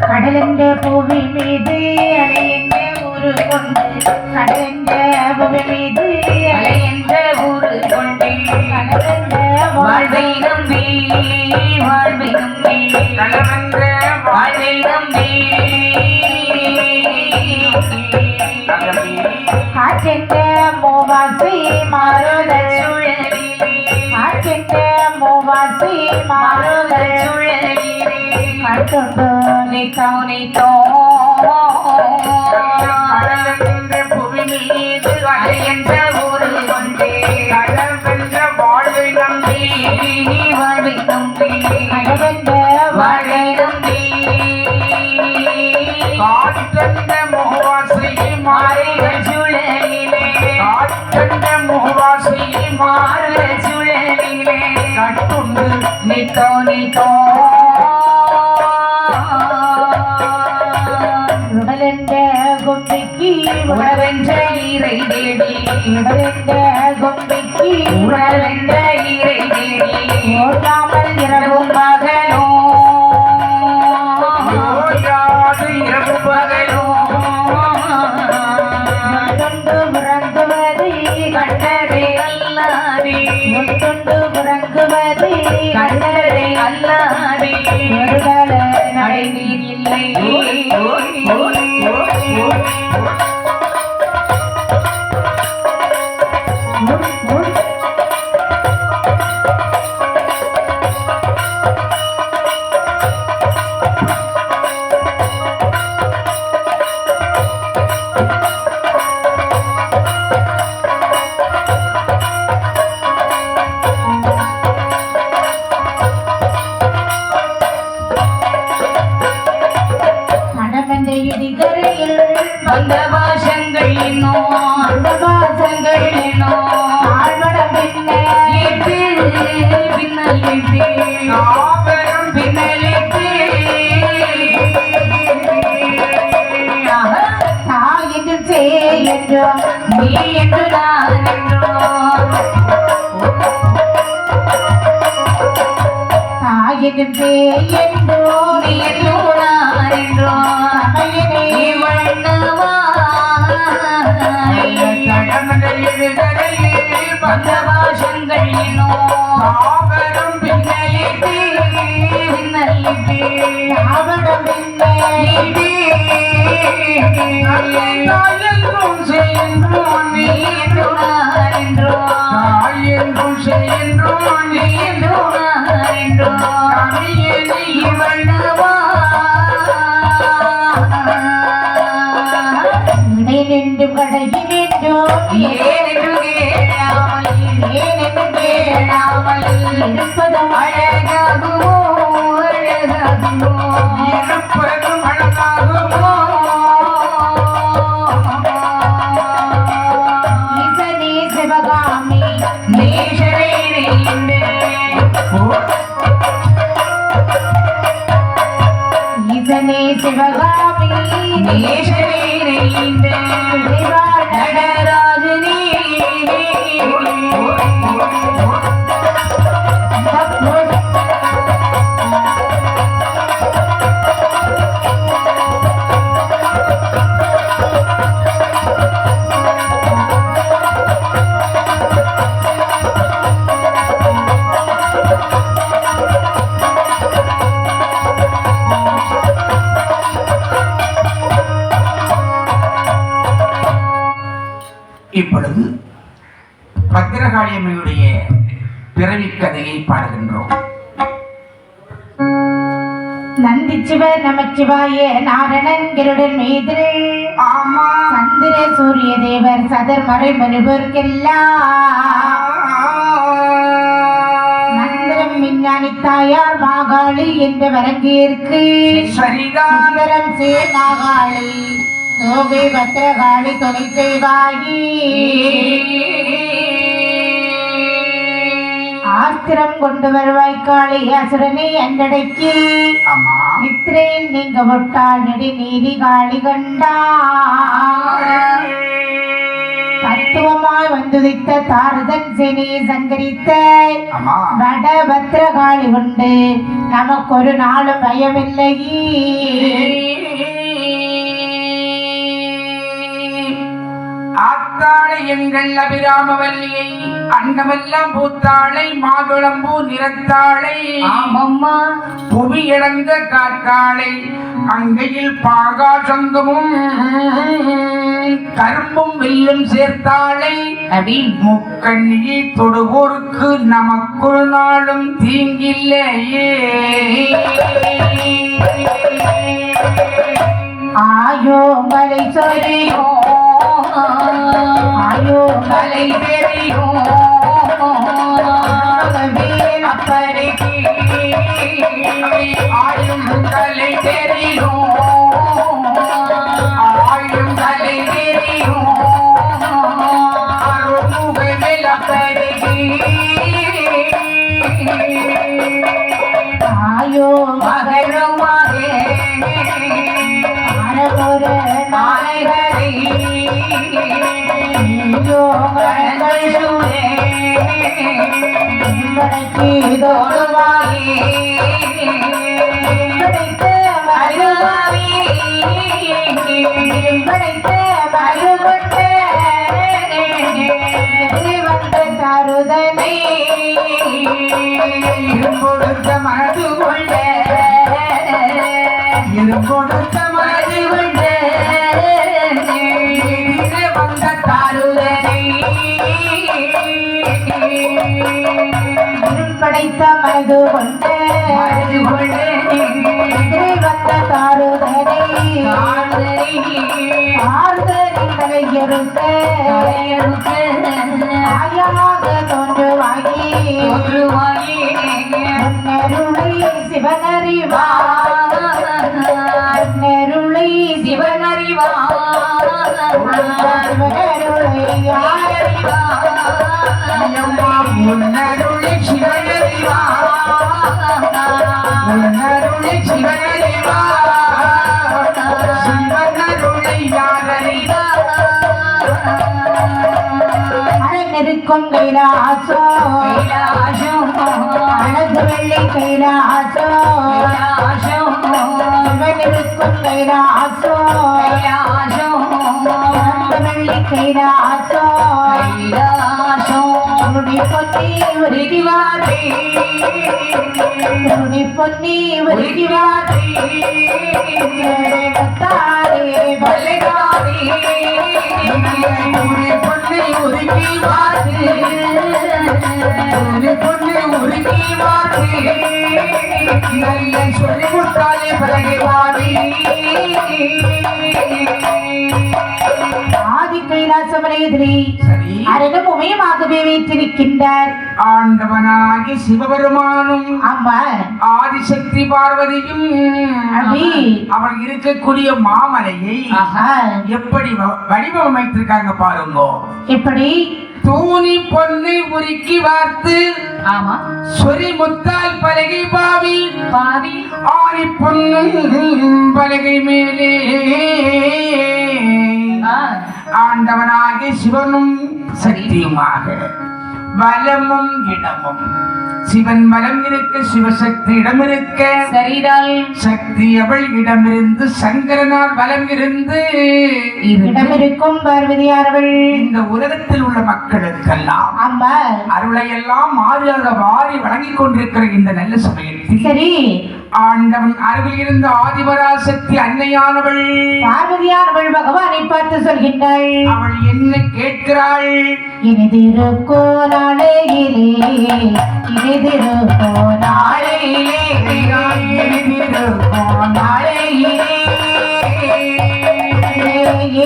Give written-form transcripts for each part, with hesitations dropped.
கடலென்ற பூவி மீது அலையென்ற ஊரு கொண்டு கடலென்ற பூவி மீது அலையென்ற ஊரு கொண்டு கடலென்ற வாழ்வை நம்பி வாழ்வை நம்பி கடலென்ற வாழ்வை நம்பி காற்றென்ற மூவாசி மாறுதல் சுழலிலே காற்றென்ற மூவாசி மாறுதல் சுழலிலே கட்டுண்டு நித்தோ நித்தோ கடலென்ற புவி மீது அலையென்ற ஊரு கொண்டே கடலென்ற வாழ்வை நம்பி வாழ்வை நம்பி கடலென்ற வாழ்வை நம்பி காற்றென்ற முகவாசி மாறுதல் சுழலிலே காற்றென்ற முகவாசி மாறுதல் சுழலிலே கட்டுண்டு நித்தோ நித்தோ உணவென்ற ஈரை தேடி உடலென்ற கொம்பிக்கு உணவென்ற ஈரை தேடி ஓடாமல் இரவும் பகலோ ஓடாது இரவு பகலோ முட்டுண்டு உறங்குவது கண்டதே அல்லாதே முட்டுண்டு உறங்குவது கண்டதே அல்லாதே ஒருகால நடைநீர் இல்லை அந்த வாசங்கள் என்னோ அந்த வாசங்கள் என்னோ ஆழ்வடம் பின்னலிட்டு பின்னலிட்டு ஆவரம் பின்னலிட்டு நான் என்று செய் என்றோ நீ என்று நான் என்றோ நான் என்று செய் என்றோ நீ என்றோ நான் என்றோ பந்தவாசங்கள் என்னோ ஆவரம் பின்னலிட்டு பின்னலிட்டு ஆவரம் பின்னலிட்டு என்றும் செய்யன்றோ நீ என்று நான் என்றோ என்றும் செய்யன்றோ நீ என்று நான் என்றோ நீ வண்ணவா நின்று கடையினோ ஏனென்று கேளாமல் இருப்பதும் அழகாகுமோ அழகாகுமோ இருப்பதும் அழகாகுமோ ஈசனே சிவகாமி நேசரே ஈசனே சிவகாமி நேசரே நடராஜனே இப்பொழுது பத்திரகாளியம்மையுடைய பிறவி கதையை பாடுகின்றோம். நந்தி சிவ நமச்சிவாய நாரணன் கருடன் மீது ஆமா சந்திர சூரிய தேவர் சதர் மறை மறுபொருக்கெல்லாம் நந்திரம் விஞ்ஞானி தாயார் மாகாளி என்ற வரங்கேற்கு சுந்தரம் சே மாகாளி தோகை பத்திரகாளி துணை செய்வாயி ஆஸ்திரம் கொண்டு வருவாய் காளி அசுரனை அண்டடைக்கு நித்திரையில் நீங்க விட்டால் நெடி நீதி காளி கண்டா தத்துவமாய் வந்துதித்த தாரதன் சேனை சங்கரித்த ஆமா வட பத்ரகாளி உண்டு நமக்கு ஒரு நாளும் பயமில்லை. ஆத்தாளை எங்கள் அபிராமவல்லியை அண்டமெல்லாம் பூத்தாளை மாதுளம்பூ நிறத்தாளை ஆமம்மா புவி இழந்த காற்றாளை அங்கையில் பாகாசங்கமும் கரும்பும் வில்லும் சேர்த்தாளை அடி முக்கண்ணியை தொடுவோருக்கு நமக்குள் நாளும் தீங்கில்லையே. ஆயோ மலை சொரியோ ஆயோ மலை தெரியும் அப்பறைக்கு ஆயும் கலை தெரியும் ஆயும் கலை தெரியும் அருமுகவில் அப்பறைக்கு ஆயோ மகரமாக அரபொரு நாளைகளை தோடுவாயே தருதனை கொடுத்த மனது கொண்ட கொடுத்த மனது கொண்ட வந்த தாருதனை படைத்த மனது கொண்ட வந்த தாருதனை ஆறுதலை தலையெடுக்க ஆயமாக தோன்றுவாகி நெருளை சிவனறிவா நெருளை சிவனறிவா சிவனருளை யாரறிவா உன்னருளை சிவனறிவா உன்னருளை சிவனறிவா சிவனருளை யாரறிவா அழகிருக்கும் கைலாசோ அழகு வெள்ளி கைலாசோ சிவனிருக்கும் கைலாசோ வெள்ளி கைலாசோ பொன்னி உருகிவாரே பொன்னி உருகிவாரே தாரே பலகாரே பொண்ணை உருக்கி வாரு பொண்ணை உருக்கி வாரு நல்ல சொல்லி கொடுத்தாலே பலகை வாரி ஆதி கைலாசமலையதிலே சரி அரணும் உமையமாகவே வீற்றிருக்கின்றார் ஆண்டவனாகி சிவபெருமானும் அம்மா ஆதிசக்தி பார்வதியும் அபி அவள் இருக்கக்கூடிய மாமலையை ஆஹா எப்படி வடிவமைத்திருக்காங்க பாருங்க. எப்படி தூணி பொன்னை உருக்கி வார்த்து ஆமா சொறி முத்தால் பலகை பாவி பாவி ஆணி பொன்னும் பலகை மேலே ஆண்டவனாகிய சிவனும் சக்தியுமாக வலமும் இடமும் சிவன் வலம் இருக்க சிவசக்தி இடம் இருக்க சரிதால் சக்தி அவள் இடமிருந்து சங்கரனால் வலம் இருந்து இடமிருக்கும் பார்வதியாரவள் இந்த உலகத்தில் உள்ள மக்களுக்கெல்லாம் அம்மா அருளையெல்லாம் மாறியாக வாரி வழங்கிக் கொண்டிருக்கிற இந்த நல்ல சமயத்தில் சரி ஆண்டவன் அருகில் இருந்த ஆதிபராசக்தி அன்னையானவள் பார்வதியாரவள் பகவானை பார்த்து சொல்கின்றாள் அவள் என்ன கேட்கிறாள்? இனிதிருக்கோ நாளையிலே இனிதிருக்கோ நாளையிலே இனிதிருக்கோ நாளையிலே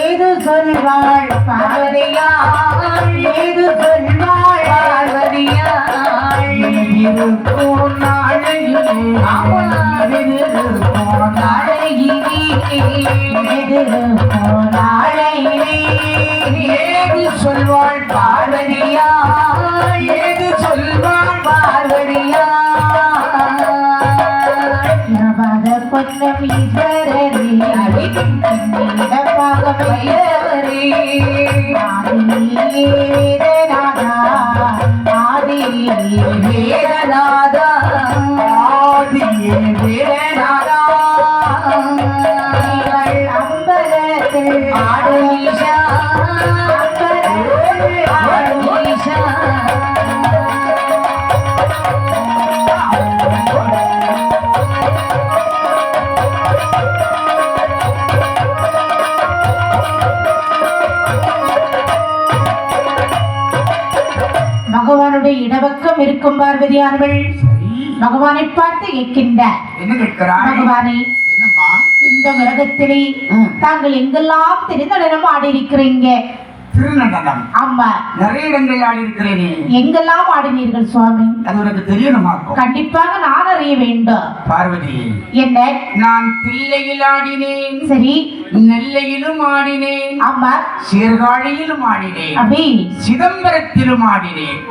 ஏது சொல்வாள் பார்வதியாள் ஏது சொல்வாள் பார்வதியாள் இனிதிருக்கோ நாளையிலே இனிதிருக்கோ நாளையிலே இனிதிருக்கோ நாளையிலே ஏது சொல்வாள் பார்வதியாள் ஏது சொல்வாள் பொன்னம் ஈஸ்வரரே இடப்பாக வேதநாதா ஆதி வேதநாதா ஆதியே வேதநாதா அம்பலத்தில் ஆடும் ஈஷா அம்பலத்தில் ஆடும் ஈஷா பகவானுடைய இடபக்கம் இருக்கும் பார்வதியார்கள் பகவானை பார்த்து கேட்கின்றார். என்ன கேட்கிறாய்? பகவானே, என்னம்மா? இந்த உலகத்திலே தாங்கள் எங்கெல்லாம் திருநடனம் ஆடி இருக்கிறீங்க? திருநடனம்? ஆமா. நிறைய இடங்களில் ஆடி இருக்கிறேனே. எங்கெல்லாம் ஆடினீர்கள் சுவாமி? அது உனக்கு தெரியணுமா? கண்டிப்பாக நான் அறிய வேண்டும். பார்வதி, என்ன? நான் தில்லையில் ஆடினேன், சரி. நெல்லையிலும் ஆடினேன், ஆமா. சீர்காழியிலும் ஆடினேன், அப்படி சிதம்பரத்திலும் ஆடினேன்,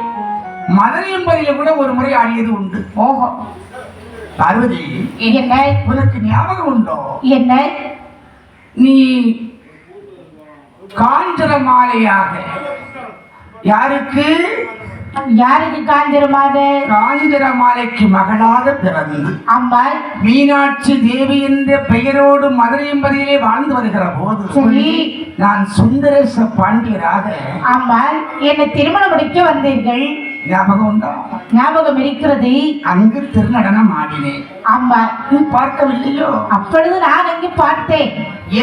மதுரையம்பதியில கூட ஒரு முறை ஆடியது உண்டு. ஓஹோ. பார்வதி, என்ன? உனக்கு ஞாபகம் உண்டோ? என்ன? நீ காஞ்சன மாலையாக யாருக்கு யாருக்கு காஞ்சிரமாத? காஞ்சன மாலைக்கு மகளாக பிறந்து அம்மா மீனாட்சி தேவி என்ற பெயரோடு மதுரையம்பதியிலே வாழ்ந்து வருகிற போது சரி. நான் சுந்தரேச பாண்டியராக அம்மா என்னை திருமணம் முடிக்க வந்தீர்கள். ஞாபகம் உண்டா? ஞாபகம் இருக்கிறது. அங்கு திருநடனம் ஆடினேன். அம்மா நீ பார்க்கவில்லையோ? அப்பொழுது நான் அங்கே பார்த்தேன்.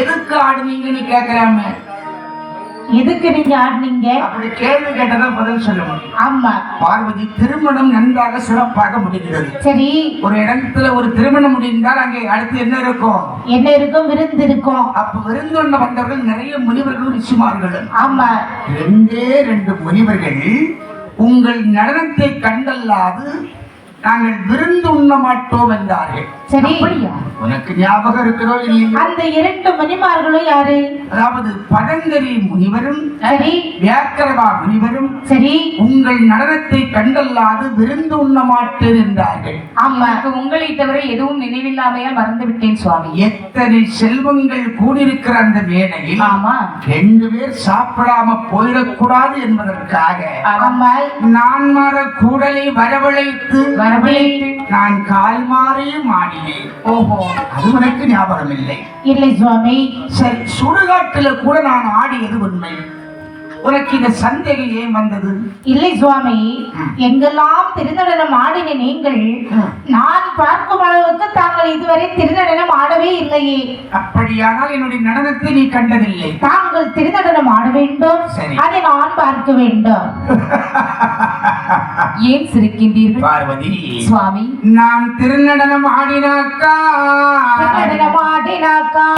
எதுக்கு ஆடுனீங்கன்னு கேட்கிறாம, எதுக்கு நீங்க ஆடினீங்க? அப்படி கேள்வி கேட்டதான் பதில் சொல்ல முடியும். ஆமா. பார்வதி, திருமணம் நன்றாக சிறப்பாக முடிந்தது. சரி. ஒரு இடத்துல ஒரு திருமணம் முடிந்தால் அங்கே அடுத்து என்ன இருக்கும்? என்ன இருக்கும்? விருந்து இருக்கும். அப்ப விருந்துண்ண வந்தவர்கள் நிறைய முனிவர்களும் ரிஷிமார்களும். ஆமா. 2 முனிவர்கள் உங்கள் நடனத்தை கண்டல்லாது நாங்கள் விருந்து உண்ண மாட்டோம் என்றார்கள். சரி. உனக்கு ஞாபகம் இருக்கிறோ இல்லையோ? அந்த 2 மணிமார்களும் யாரு? அதாவது பதங்கரி முனிவரும் சரி, வியாக்கரவா முனிவரும் சரி, உங்கள் நடனத்தை கண்டல்லாது விருந்து உண்ண மாட்டேன் என்றார்கள். ஆமா. உங்களை தவிர எதுவும் நினைவில்லாமையால் மறந்து விட்டேன் சுவாமி. எத்தனை செல்வங்கள் கூடியிருக்கிற அந்த மேடையில் ஆமா 2 பேர் சாப்பிடாம போயிடக்கூடாது என்பதற்காக ஆமா. நான் மாற கூடலை வரவழைத்து நான் கால் மாறியும் ஆடினேன். ஓஹோ, அது உனக்கு ஞாபகம் இல்லை? இல்லை சுவாமி. சரி, சுடுகாட்டுல கூட நான் ஆடியது உண்மை. உனக்கு இந்த சந்தேகம் ஏன் வந்தது? இல்லை சுவாமி, எங்கெல்லாம் திருநடனம் ஆடின நீங்கள் நான் பார்க்கும் அளவுக்கு தாங்கள் இதுவரை திருநடனம் ஆடவே இல்லையே. அப்படியானால் என்னுடைய நடனத்தை நீ கண்டதில்லை. தாங்கள் திருநடனம் ஆட வேண்டும், சரி. அதை நான் பார்க்க வேண்டும். ஏன் சிரிக்கின்றீர்கள் பார்வதி? சுவாமி, நான் திருநடனம் ஆடினாக்கா திருநடனம் ஆடினாக்கா